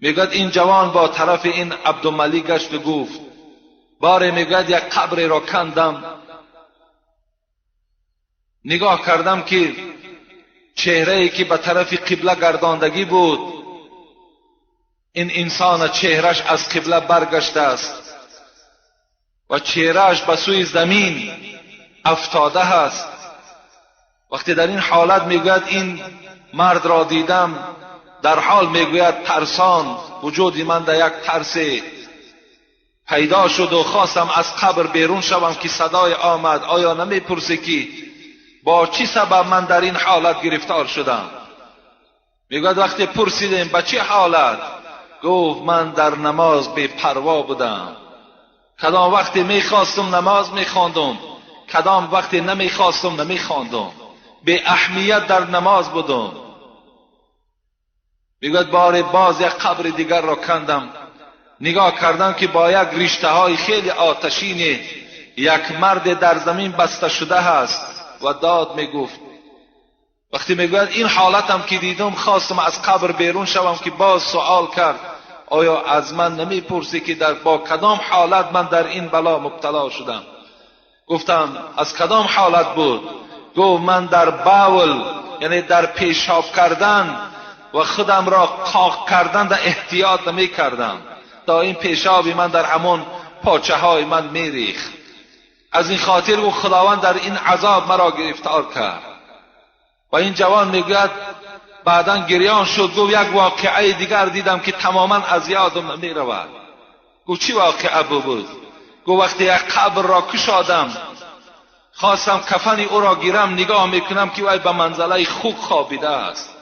میگوید این جوان با طرف این عبدالملک گشت و گفت باره میگوید یک قبر را کندم، نگاه کردم که چهره‌ای که به طرف قبله گرداندگی بود، این انسان چهرش از قبله برگشته است و چهرهش به سوی زمین افتاده است. وقتی در این حالت میگوید این مرد را دیدم، در حال میگوید ترسان وجود من در یک ترس پیدا شد و خواستم از قبر بیرون شوم که صدای آمد آیا نمیپرسی که با چی سبب من در این حالت گرفتار شدم؟ میگوید وقتی پرسیدیم به چه حالت، گفت من در نماز بی پروا بودم، کدام وقتی میخواستم نماز میخواندم، کدام وقتی نمیخواستم نمیخواندم، به اهمیت در نماز بودم. میگوید بار باز یک قبر دیگر را کندم، نگاه کردم که با یک رشته های خیلی آتشین یک مرد در زمین بسته شده است و داد میگفت. وقتی میگوید این حالتم که دیدم خواستم از قبر بیرون شوم که باز سوال کرد آیا از من نمیپرسی که با کدام حالت من در این بلا مبتلا شدم؟ گفتم از کدام حالت بود؟ گفت من در باول، یعنی در پیشاب کردن و خودم را قاق کردن در احتیاط نمی کردم تا این پیشابی من در همون پاچه های من میریخت. از این خاطر او خداوند در این عذاب مرا گرفتار کرد. و این جوان میگوید بعداً گریان شد، گفت یک واقعه دیگر دیدم که تماما از یادم نمی رود. گفت چی واقعه بود؟ گفت وقتی یک قبر را کشادم، خواستم کفن او را گیرم، نگاه میکنم که وای به منزله خوک خوابیده است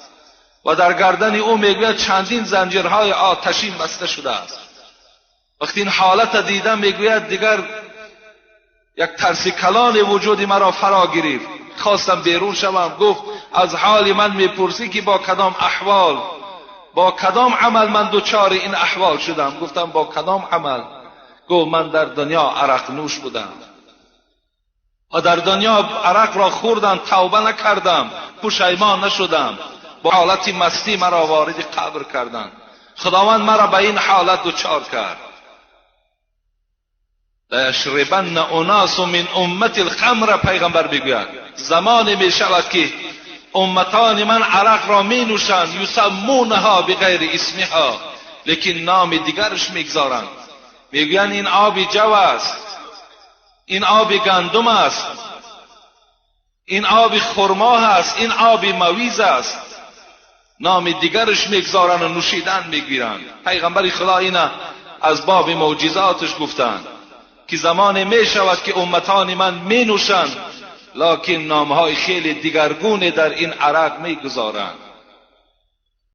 و در گردن او میگوید چندین زنجیرهای آتشین بسته شده است. وقتی این حالت دیدم میگوید دیگر یک ترس کلان وجودی مرا فرا گرفت، خواستم بیرون شوم. گفت از حال من میپرسی که با کدام احوال، با کدام عمل من دوچار این احوال شدم؟ گفتم با کدام عمل؟ گفت من در دنیا عرق نوش بودم و در دنیا عرق را خوردم، توبه نکردم، پشیمان نشدم، با حالت مستی مرا وارد قبر کردند. خداوند مرا به این حالت دوچار کرد. لیشربن اناس من امت الخمر، پیغمبر میگوید زمانی می شود که امتان من عرق را می نوشند، یسمونها بغیر اسمها، لیکن نام دیگرش میگذارند. میگویند این آب جو است، این آب گندم است، این آب خرما است، این آب مویز است، نام دیگرش میگذارند و نوشیدن میگیرند. پیغمبر خدا اینا از باب معجزاتش گفتند که زمانی می شود که امتان من می نوشند، لکن نامهای خیلی دیگرگونه در این عرق می گذارند.